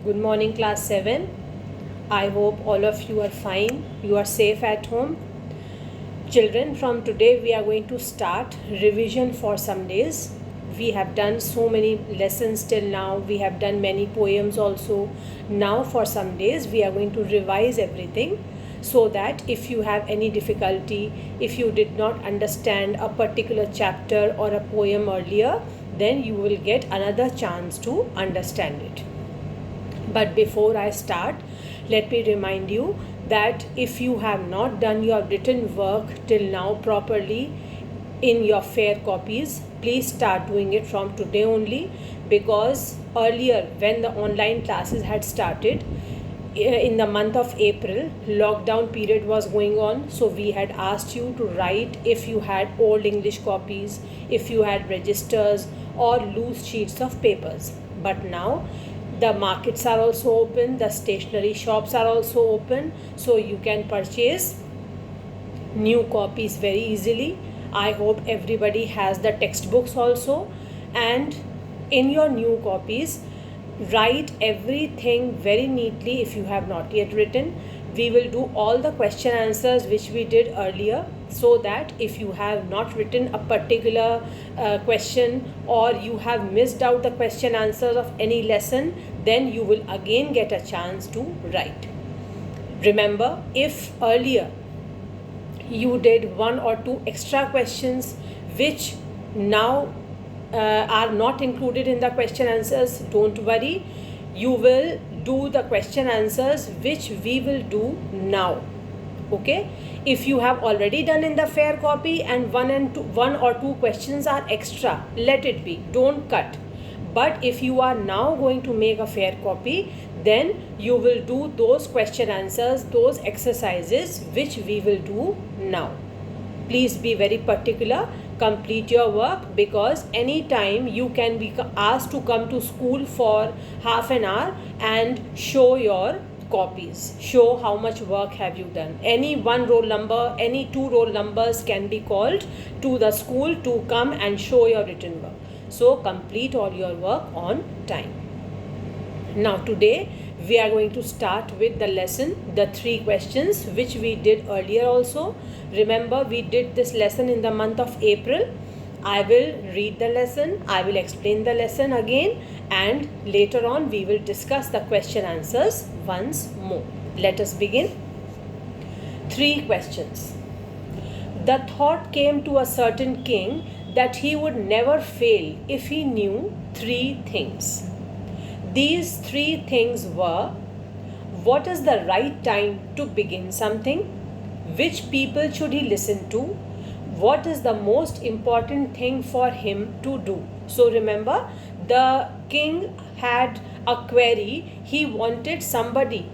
Good morning, class 7. I hope all of you are fine. You are safe at home. Children, from today we are going to start revision for some days. We have done so many lessons till now. We have done many poems also. Now for some days we are going to revise everything so that if you have any difficulty, if you did not understand a particular chapter or a poem earlier, then you will get another chance to understand it. But before I start, let me remind you that if you have not done your written work till now properly in your fair copies, please start doing it from today only, because earlier when the online classes had started, in the month of April, lockdown period was going on, so we had asked you to write if you had old English copies, if you had registers or loose sheets of papers. But now the markets are also open, the stationery shops are also open, so you can purchase new copies very easily. I hope everybody has the textbooks also, and in your new copies write everything very neatly. If you have not yet written, we will do all the question answers which we did earlier, so that if you have not written a particular question, or you have missed out the question answers of any lesson, then you will again get a chance to write. Remember, if earlier you did one or two extra questions which now are not included in the question answers, don't worry, you will do the question answers which we will do now. Okay, if you have already done in the fair copy and one or two questions are extra, let it be, don't cut. But if you are now going to make a fair copy, then you will do those question answers, those exercises which we will do now. Please be very particular, complete your work, because anytime you can be asked to come to school for half an hour and show your copies, show how much work have you done. Any one roll number, any two roll numbers can be called to the school to come and show your written work. So complete all your work on time. Now today we are going to start with the lesson, the 3 questions which we did earlier also. Remember, we did this lesson in the month of April. I will read the lesson, I will explain the lesson again, and later on we will discuss the question answers once more. Let us begin. 3 questions. The thought came to a certain king that he would never fail if he knew 3 things. These 3 things were: what is the right time to begin something? Which people should he listen to? What is the most important thing for him to do? So remember, the king had a query. He wanted somebody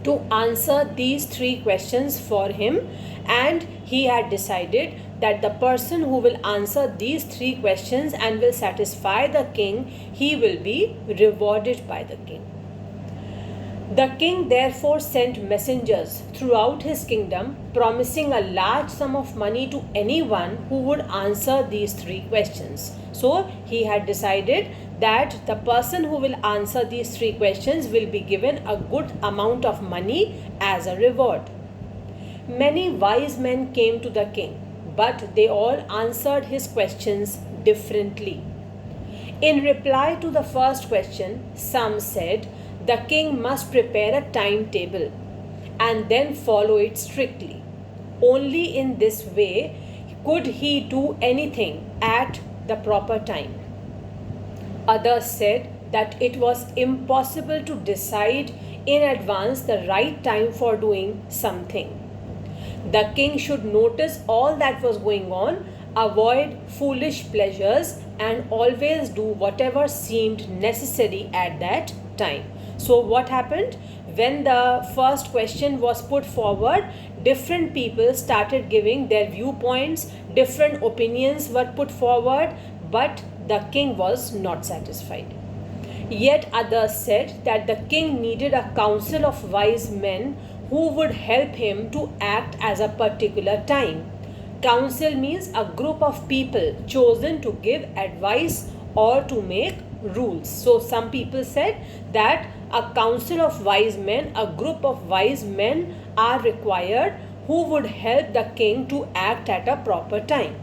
to answer these 3 questions for him, and he had decided that the person who will answer these 3 questions and will satisfy the king, he will be rewarded by the king. The king therefore sent messengers throughout his kingdom, promising a large sum of money to anyone who would answer these 3 questions. So he had decided that the person who will answer these 3 questions will be given a good amount of money as a reward. Many wise men came to the king, but they all answered his questions differently. In reply to the first question, some said the king must prepare a timetable and then follow it strictly. Only in this way could he do anything at the proper time. Others said that it was impossible to decide in advance the right time for doing something. The king should notice all that was going on, avoid foolish pleasures, and always do whatever seemed necessary at that time. So what happened? When the first question was put forward, different people started giving their viewpoints, different opinions were put forward, but the king was not satisfied. Yet others said that the king needed a council of wise men who would help him to act as a particular time. Council means a group of people chosen to give advice or to make rules. So some people said that a council of wise men, a group of wise men are required who would help the king to act at a proper time.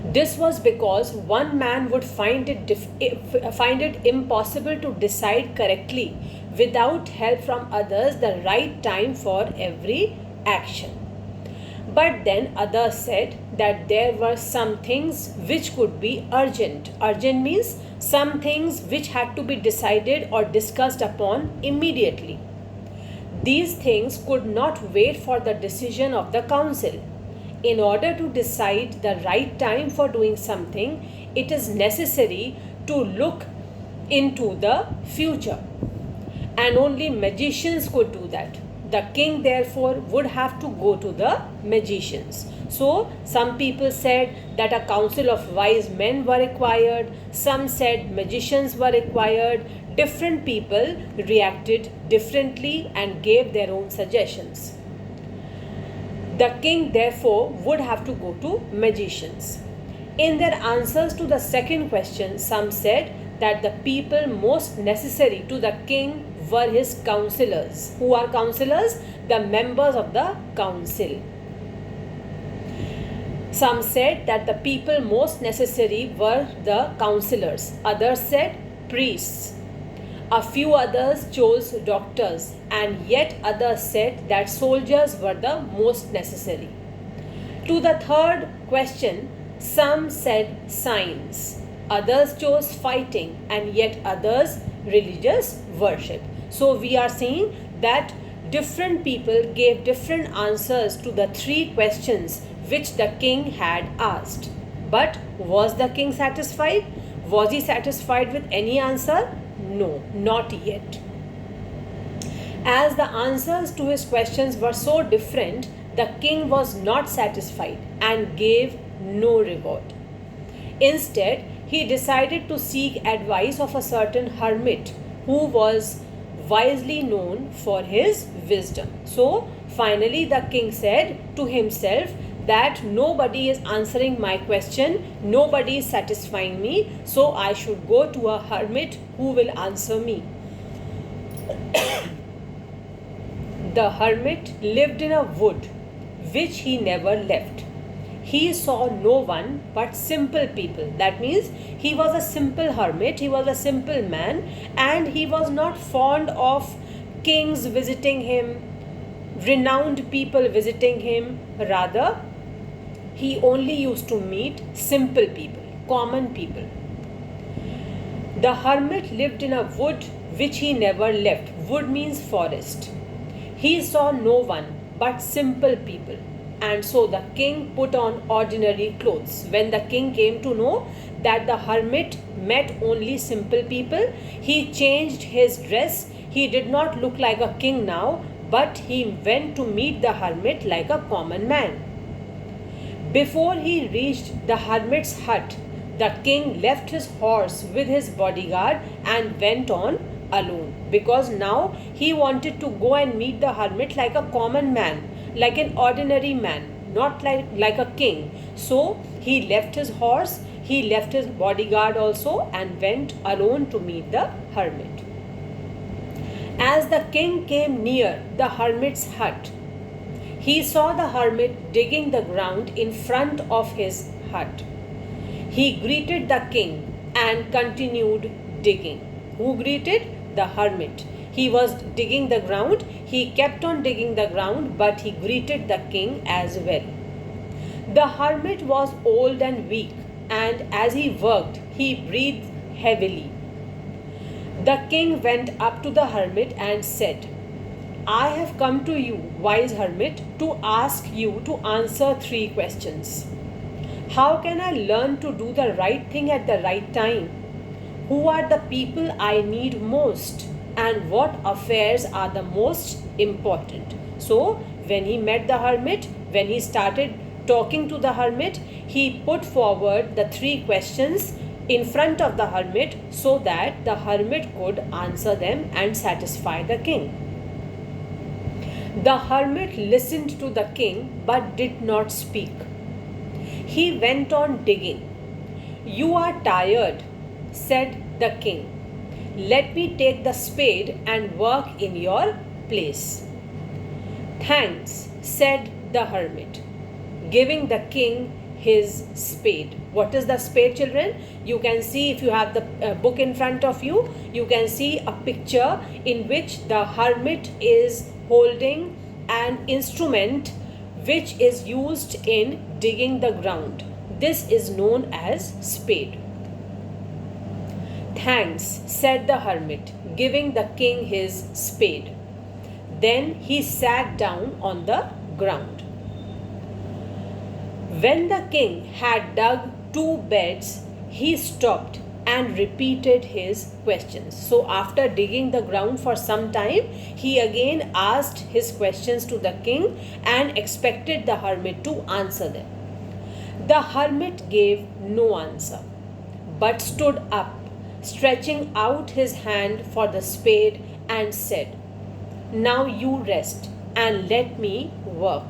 This was because one man would find it impossible to decide correctly without help from others the right time for every action. But then others said that there were some things which could be urgent. Urgent means some things which had to be decided or discussed upon immediately. These things could not wait for the decision of the council. In order to decide the right time for doing something, it is necessary to look into the future. And only magicians could do that. The king therefore would have to go to the magicians. So some people said that a council of wise men were required, some said magicians were required. Different people reacted differently and gave their own suggestions. The king therefore would have to go to magicians. In their answers to the second question, some said that the people most necessary to the king were his counselors. Who are counselors? The members of the council. Some said that the people most necessary were the counselors. Others said priests. A few others chose doctors, and yet others said that soldiers were the most necessary. To the third question, some said science. Others chose fighting, and yet others religious worship. So we are seeing that different people gave different answers to the three questions which the king had asked. But was the king satisfied? Was he satisfied with any answer? No, not yet. As the answers to his questions were so different, the king was not satisfied and gave no reward. Instead, he decided to seek advice of a certain hermit who was wisely known for his wisdom. So, finally, the king said to himself that nobody is answering my question, nobody is satisfying me, so I should go to a hermit who will answer me. The hermit lived in a wood which he never left. He saw no one but simple people. That means he was a simple hermit, he was a simple man, and he was not fond of kings visiting him, renowned people visiting him. Rather, he only used to meet simple people, common people. The hermit lived in a wood which he never left. Wood means forest. He saw no one but simple people. And so the king put on ordinary clothes. When the king came to know that the hermit met only simple people, he changed his dress. He did not look like a king now, but he went to meet the hermit like a common man. Before he reached the hermit's hut, the king left his horse with his bodyguard and went on alone, because now he wanted to go and meet the hermit like a common man, like an ordinary man, not like a king. So he left his horse, he left his bodyguard also, and went alone to meet the hermit. As the king came near the hermit's hut, he saw the hermit digging the ground in front of his hut. He greeted the king and continued digging. Who greeted? The hermit. He was digging the ground. He kept on digging the ground, but he greeted the king as well. The hermit was old and weak, and as he worked, he breathed heavily. The king went up to the hermit and said, I have come to you, wise hermit, to ask you to answer 3 questions. How can I learn to do the right thing at the right time? Who are the people I need most? And what affairs are the most important? So, when he met the hermit, when he started talking to the hermit, he put forward the 3 questions in front of the hermit so that the hermit could answer them and satisfy the king. The hermit listened to the king but did not speak. He went on digging. You are tired, said the king. Let me take the spade and work in your place. Thanks, said the hermit, giving the king his spade. What is the spade, children? You can see, if you have the book in front of you, you can see a picture in which the hermit is holding an instrument which is used in digging the ground. This is known as spade. Thanks, said the hermit, giving the king his spade. Then he sat down on the ground. When the king had dug 2 beds, he stopped and repeated his questions. So after digging the ground for some time, he again asked his questions to the king and expected the hermit to answer them. The hermit gave no answer, but stood up, stretching out his hand for the spade, and said, "Now you rest and let me work."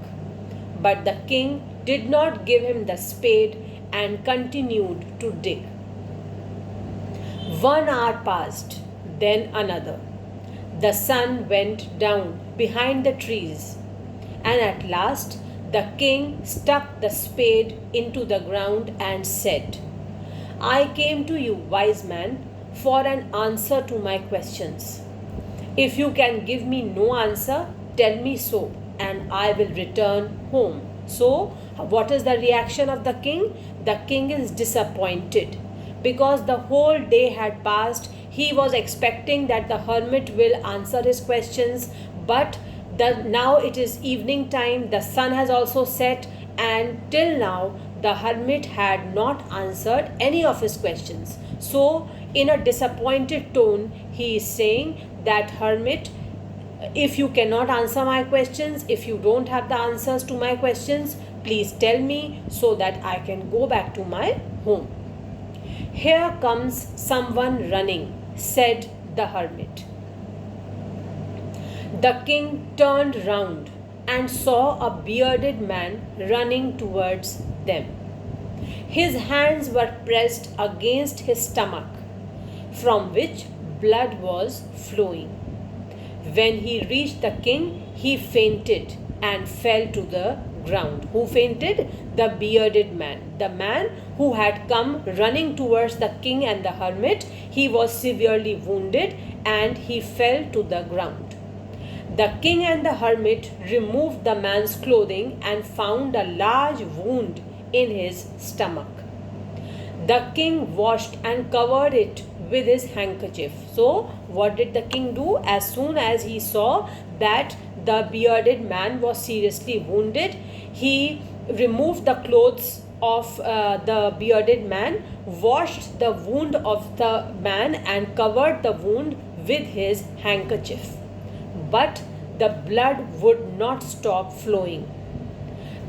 But the king did not give him the spade and continued to dig. 1 hour passed, then another. The sun went down behind the trees, and at last the king stuck the spade into the ground and said, "I came to you, wise man, for an answer to my questions. If you can give me no answer, tell me so, and I will return home." So, what is the reaction of the king? The king is disappointed because the whole day had passed. He was expecting that the hermit will answer his questions, but now it is evening time, the sun has also set, and till now the hermit had not answered any of his questions. So, in a disappointed tone, he is saying that, "Hermit, if you cannot answer my questions, if you don't have the answers to my questions, please tell me so that I can go back to my home." "Here comes someone running," said the hermit. The king turned round and saw a bearded man running towards them. His hands were pressed against his stomach, from which blood was flowing. When he reached the king, he fainted and fell to the ground. Who fainted? The bearded man. The man who had come running towards the king and the hermit, he was severely wounded and he fell to the ground. The king and the hermit removed the man's clothing and found a large wound in his stomach. The king washed and covered it with his handkerchief. So, what did the king do? As soon as he saw that the bearded man was seriously wounded, he removed the clothes of the bearded man, washed the wound of the man, and covered the wound with his handkerchief. But the blood would not stop flowing.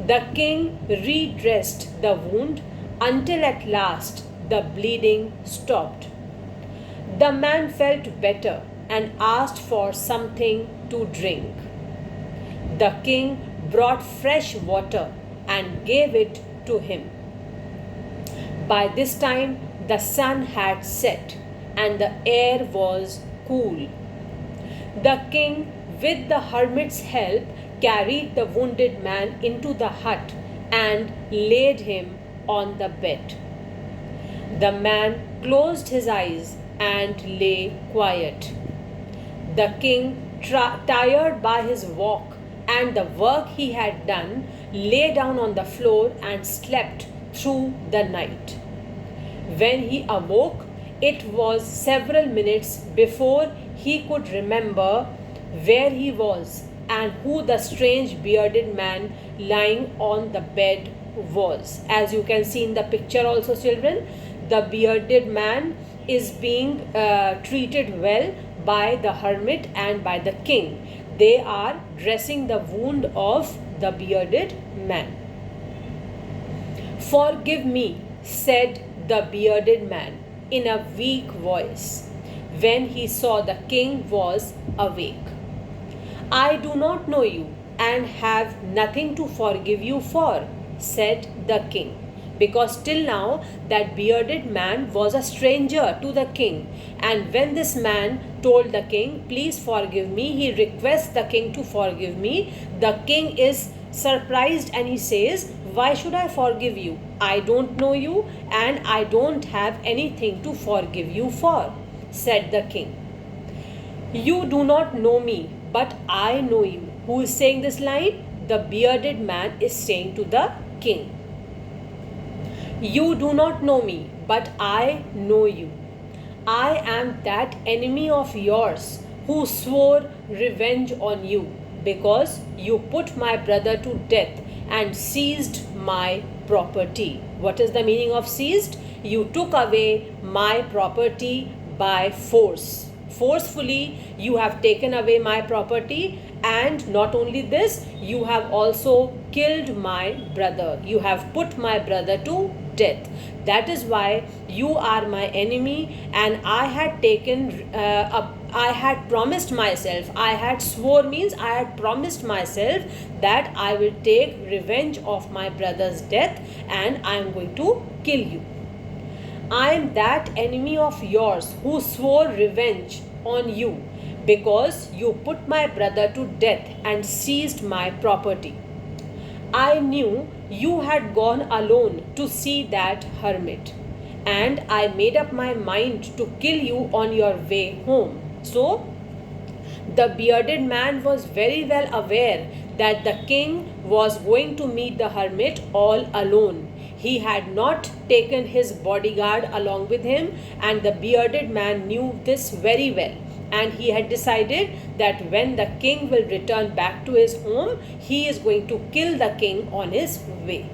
The king redressed the wound until at last the bleeding stopped. The man felt better and asked for something to drink. The king brought fresh water and gave it to him. By this time the sun had set and the air was cool. The king, with the hermit's help, carried the wounded man into the hut and laid him on the bed. The man closed his eyes and lay quiet. The king, tired by his walk and the work he had done, lay down on the floor and slept through the night. When he awoke, it was several minutes before he could remember where he was and who the strange bearded man lying on the bed was. As you can see in the picture also, children, the bearded man is being treated well by the hermit and by the king. They are dressing the wound of the bearded man. "Forgive me," said the bearded man in a weak voice when he saw the king was awake. "I do not know you and have nothing to forgive you for," said the king. because till now that bearded man was a stranger to the king. And when this man told the king, please forgive me, he requests the king to forgive me. The king is surprised and he says, why should I forgive you? I don't know you and I don't have anything to forgive you for, said the king. You do not know me, but I know you. Who is saying this line? The bearded man is saying to the king. You do not know me, but I know you. I am that enemy of yours who swore revenge on you because you put my brother to death and seized my property. What is the meaning of seized? You took away my property by force. Forcefully, you have taken away my property, and not only this, you have also killed my brother. You have put my brother to death. That is why you are my enemy, and I had promised myself, I had swore means I had promised myself that I will take revenge of my brother's death and I am going to kill you. I am that enemy of yours who swore revenge on you because you put my brother to death and seized my property. I knew you had gone alone to see that hermit, and I made up my mind to kill you on your way home. So, the bearded man was very well aware that the king was going to meet the hermit all alone. He had not taken his bodyguard along with him, and the bearded man knew this very well. And he had decided that when the king will return back to his home, he is going to kill the king on his way.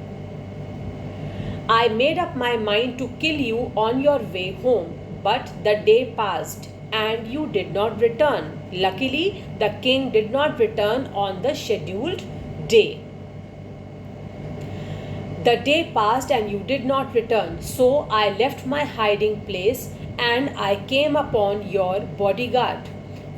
I made up my mind to kill you on your way home, but the day passed and you did not return. Luckily, the king did not return on the scheduled day. The day passed and you did not return, so I left my hiding place and I came upon your bodyguard,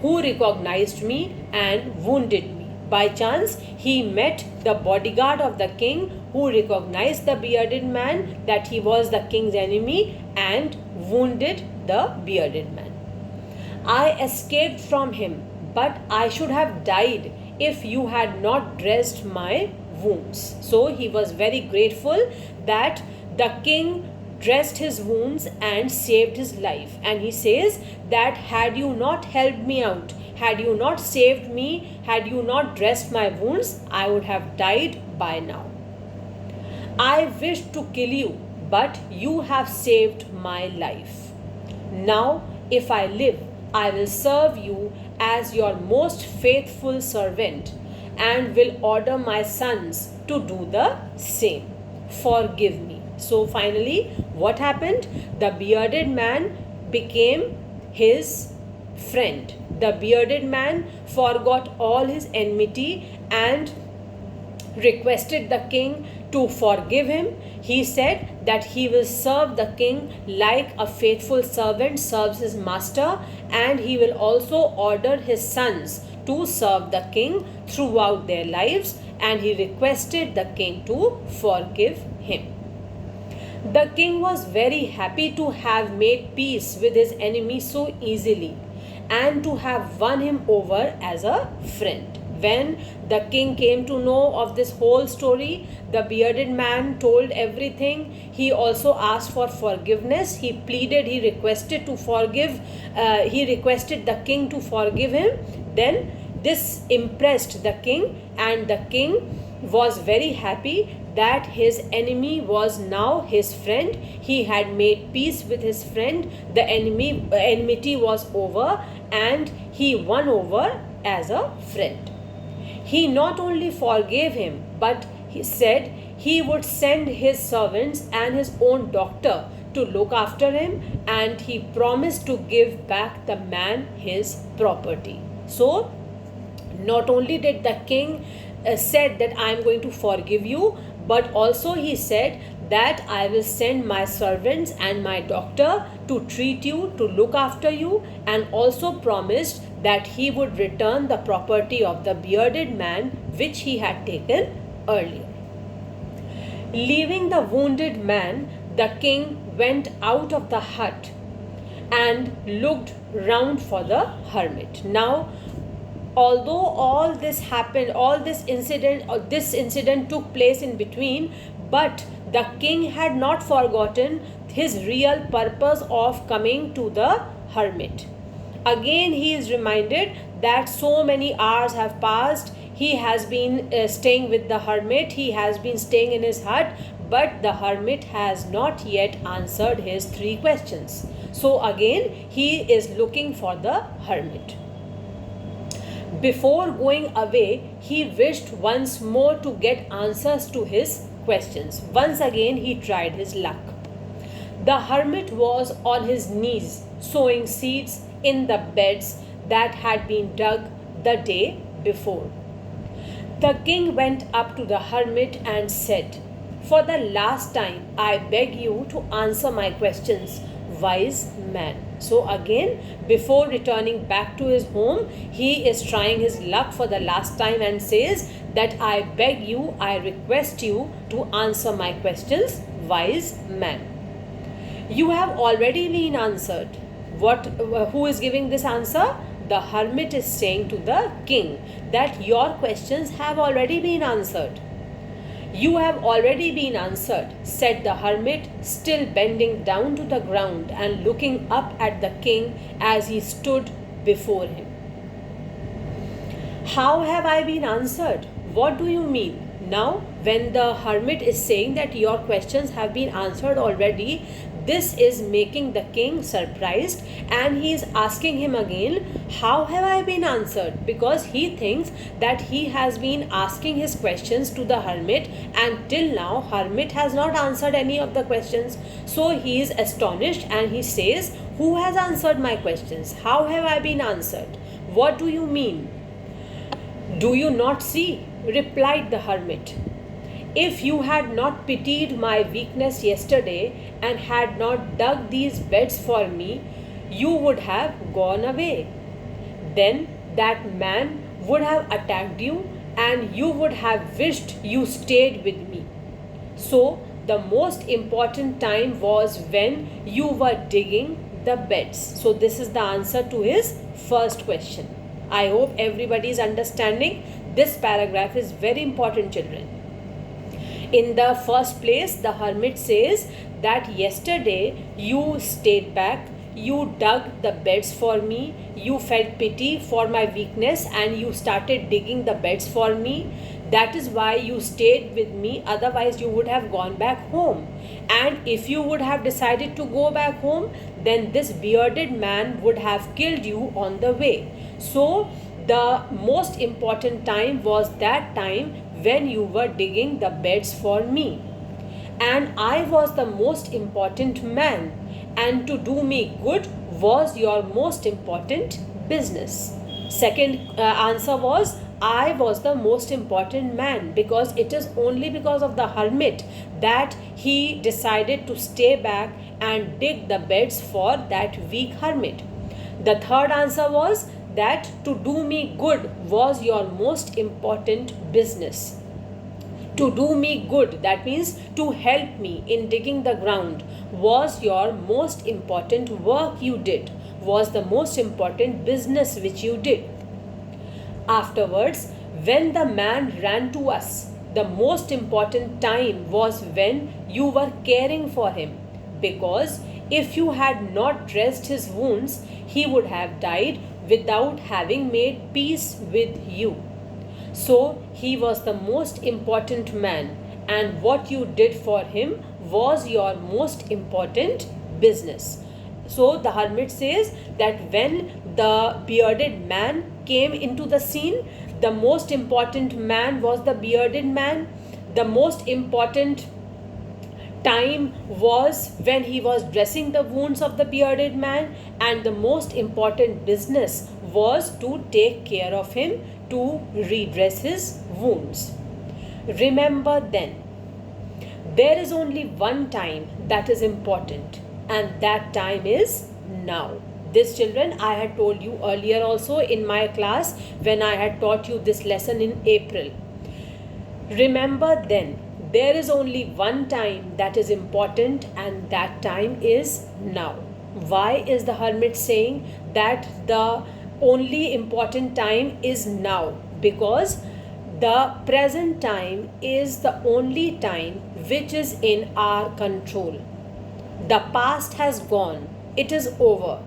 who recognized me and wounded me. By chance, he met the bodyguard of the king, who recognized the bearded man that he was the king's enemy and wounded the bearded man. I escaped from him, but I should have died if you had not dressed my wounds. So he was very grateful that the king dressed his wounds and saved his life. And he says that had you not helped me out, had you not saved me, had you not dressed my wounds, I would have died by now. I wished to kill you, but you have saved my life. Now, if I live, I will serve you as your most faithful servant and will order my sons to do the same. Forgive me. So finally, what happened? The bearded man became his friend. The bearded man forgot all his enmity and requested the king to forgive him. He said that he will serve the king like a faithful servant serves his master, and he will also order his sons to serve the king throughout their lives, and he requested the king to forgive him. The king was very happy to have made peace with his enemy so easily and to have won him over as a friend. When the king came to know of this whole story, the bearded man told everything. He also asked for forgiveness. He pleaded, he requested to forgive, he requested the king to forgive him. Then this impressed the king, and the king was very happy that his enemy was now his friend. He had made peace with his friend. The enmity was over, and he won over as a friend. He not only forgave him, but he said he would send his servants and his own doctor to look after him, and he promised to give back the man his property. So, not only did the king said that I am going to forgive you, but also he said that I will send my servants and my doctor to treat you, to look after you, and also promised that he would return the property of the bearded man which he had taken earlier. Leaving the wounded man, the king went out of the hut and looked round for the hermit. Now, although all this happened, this incident took place in between, but the king had not forgotten his real purpose of coming to the hermit. Again, he is reminded that so many hours have passed. He has been staying with the hermit, he has been staying in his hut, but the hermit has not yet answered his 3 questions. So, again, he is looking for the hermit. Before going away, he wished once more to get answers to his questions. Once again, he tried his luck. The hermit was on his knees, sowing seeds in the beds that had been dug the day before. The king went up to the hermit and said, "For the last time, I beg you to answer my questions, wise man." So again, before returning back to his home, he is trying his luck for the last time and says that I beg you, I request you to answer my questions, wise man. You have already been answered. Who is giving this answer? The hermit is saying to the king that your questions have already been answered. You have already been answered, said the hermit, still bending down to the ground and looking up at the king as he stood before him. How have I been answered? What do you mean? Now, when the hermit is saying that your questions have been answered already, this is making the king surprised, and he is asking him again, how have I been answered? Because he thinks that he has been asking his questions to the hermit, and till now hermit has not answered any of the questions. So he is astonished and he says, who has answered my questions? How have I been answered? What do you mean? Do you not see? Replied the hermit. If you had not pitied my weakness yesterday and had not dug these beds for me, you would have gone away. Then that man would have attacked you and you would have wished you stayed with me. So the most important time was when you were digging the beds. So this is the answer to his first question. I hope everybody is understanding. This paragraph is very important, children. In the first place, the hermit says that yesterday you stayed back, you dug the beds for me, you felt pity for my weakness and you started digging the beds for me. That is why you stayed with me, otherwise you would have gone back home. And if you would have decided to go back home, then this bearded man would have killed you on the way. So the most important time was that time when you were digging the beds for me. And I was the most important man, and to do me good was your most important business. Second answer was, I was the most important man, because it is only because of the hermit that he decided to stay back and dig the beds for that weak hermit. The third answer was that to do me good was your most important business. To do me good, that means to help me in digging the ground, was your most important work you did, was the most important business which you did. Afterwards, when the man ran to us, the most important time was when you were caring for him, because if you had not dressed his wounds, he would have died without having made peace with you. So he was the most important man, and what you did for him was your most important business. So the hermit says that when the bearded man came into the scene, the most important man was the bearded man. The most important time was when he was dressing the wounds of the bearded man, and the most important business was to take care of him, to redress his wounds. Remember then, there is only one time that is important, and that time is now. This, children, I had told you earlier also in my class when I had taught you this lesson in April. Remember then, there is only one time that is important, and that time is now. Why is the hermit saying that the only important time is now? Because the present time is the only time which is in our control. The past has gone, it is over.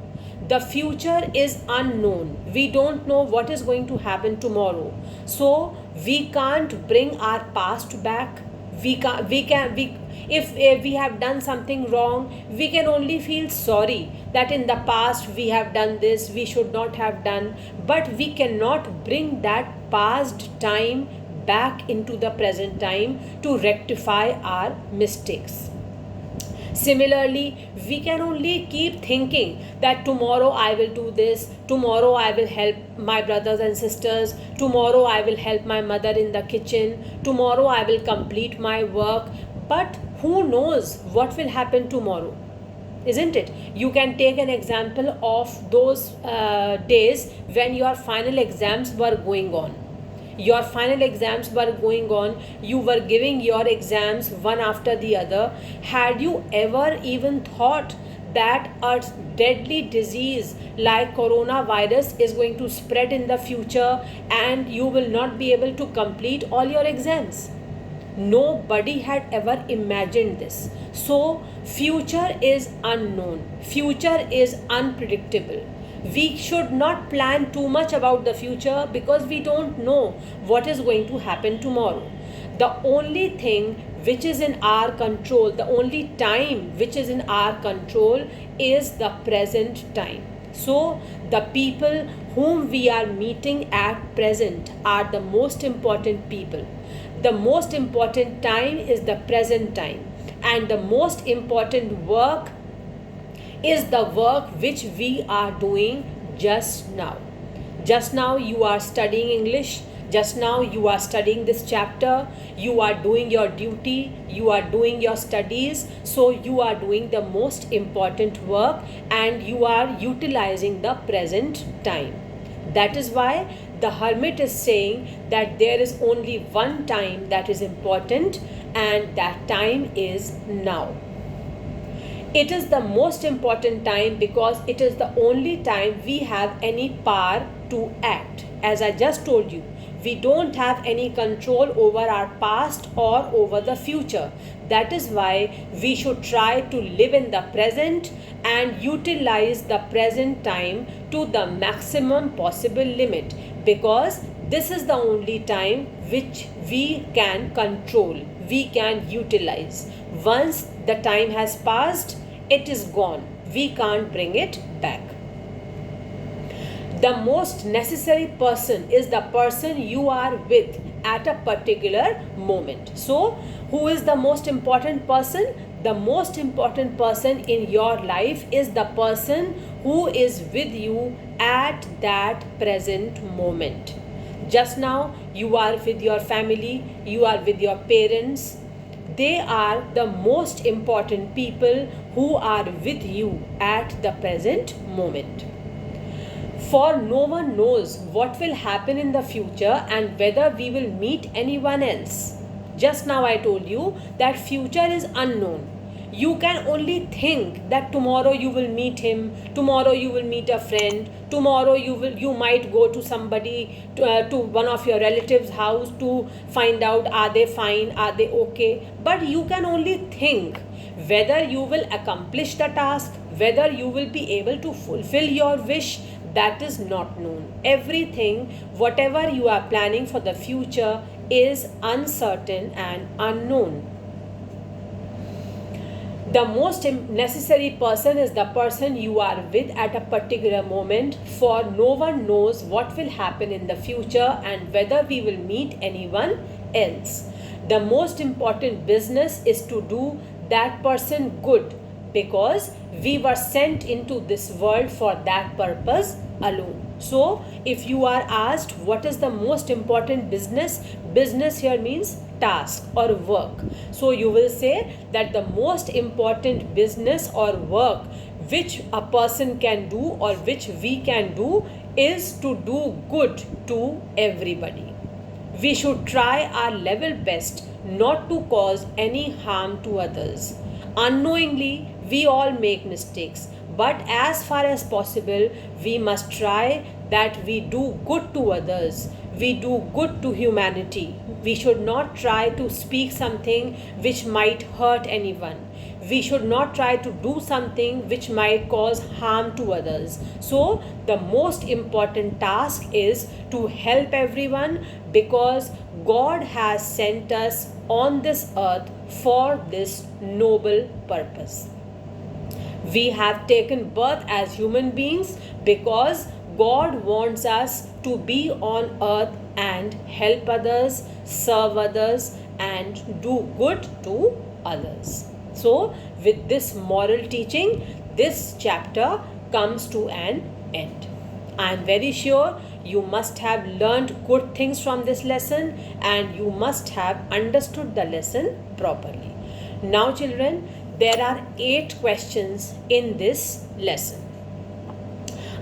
The future is unknown. We don't know what is going to happen tomorrow. So we can't bring our past back. If we have done something wrong, we can only feel sorry that in the past we have done this, we should not have done, but we cannot bring that past time back into the present time to rectify our mistakes. Similarly, we can only keep thinking that tomorrow I will do this, tomorrow I will help my brothers and sisters, tomorrow I will help my mother in the kitchen, tomorrow I will complete my work. But who knows what will happen tomorrow? Isn't it? You can take an example of those days when your final exams were going on. Your final exams were going on, you were giving your exams one after the other. Had you ever even thought that a deadly disease like coronavirus is going to spread in the future and you will not be able to complete all your exams? Nobody had ever imagined this. So future is unknown, future is unpredictable. We should not plan too much about the future because we don't know what is going to happen tomorrow. The only thing which is in our control, the only time which is in our control is the present time. So the people whom we are meeting at present are the most important people. The most important time is the present time, and the most important work is the work which we are doing just now. Just now you are studying English, just now you are studying this chapter, you are doing your duty, you are doing your studies, so you are doing the most important work and you are utilizing the present time. That is why the hermit is saying that there is only one time that is important, and that time is now. It is the most important time because it is the only time we have any power to act. As I just told you, we don't have any control over our past or over the future. That is why we should try to live in the present and utilize the present time to the maximum possible limit, because this is the only time which we can control, we can utilize. Once the time has passed, it is gone. We can't bring it back. The most necessary person is the person you are with at a particular moment. So, who is the most important person? The most important person in your life is the person who is with you at that present moment. Just now, you are with your family, you are with your parents. They are the most important people who are with you at the present moment. For no one knows what will happen in the future and whether we will meet anyone else. Just now I told you that future is unknown. You can only think that tomorrow you will meet him, tomorrow you will meet a friend, tomorrow you might go to somebody, to one of your relatives' house to find out are they fine, are they okay. But you can only think. Whether you will accomplish the task, whether you will be able to fulfill your wish, that is not known. Everything, whatever you are planning for the future, is uncertain and unknown. The most necessary person is the person you are with at a particular moment, for no one knows what will happen in the future and whether we will meet anyone else. The most important business is to do that person good, because we were sent into this world for that purpose alone. So, if you are asked what is the most important business, business here means task or work. So, you will say that the most important business or work which a person can do or which we can do is to do good to everybody. We should try our level best not to cause any harm to others. Unknowingly, we all make mistakes, but as far as possible, we must try that we do good to others. We do good to humanity. We should not try to speak something which might hurt anyone. We should not try to do something which might cause harm to others. So, the most important task is to help everyone, because God has sent us on this earth for this noble purpose. We have taken birth as human beings because God wants us to be on earth and help others, serve others, and do good to others. So, with this moral teaching, this chapter comes to an end. I am very sure you must have learned good things from this lesson and you must have understood the lesson properly. Now, children, there are 8 questions in this lesson.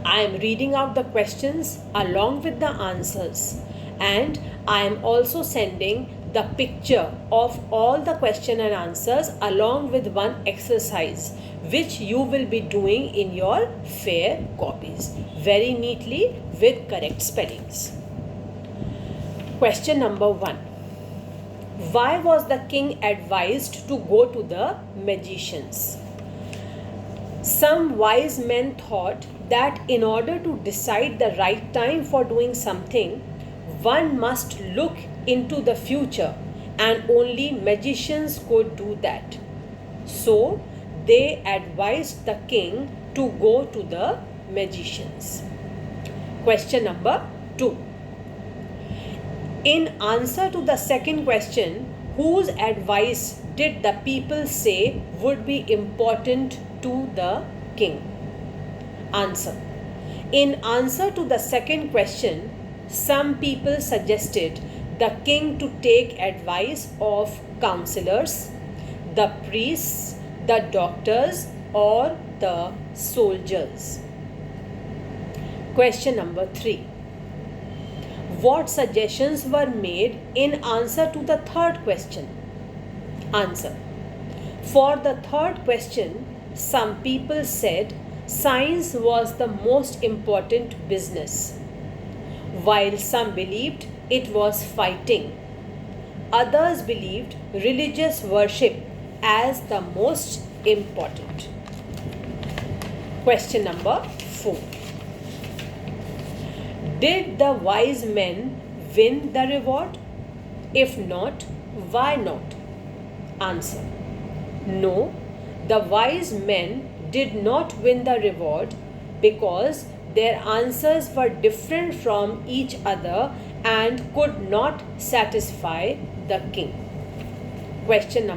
I am reading out the questions along with the answers, and I am also sending the picture of all the question and answers along with one exercise which you will be doing in your fair copies very neatly with correct spellings. Question number 1. Why was the king advised to go to the magicians? Some wise men thought that in order to decide the right time for doing something, one must look into the future, and only magicians could do that. So, they advised the king to go to the magicians. Question number 2. In answer to the second question, whose advice did the people say would be important to the king? Answer. In answer to the second question, some people suggested the king to take advice of counselors, the priests, the doctors, or the soldiers. Question number 3. What suggestions were made in answer to the third question? Answer. For the third question, some people said science was the most important business, while some believed it was fighting. Others believed religious worship as the most important. Question number 4. Did the wise men win the reward? If not, why not? Answer. No, the wise men did not win the reward because their answers were different from each other and could not satisfy the king. Question number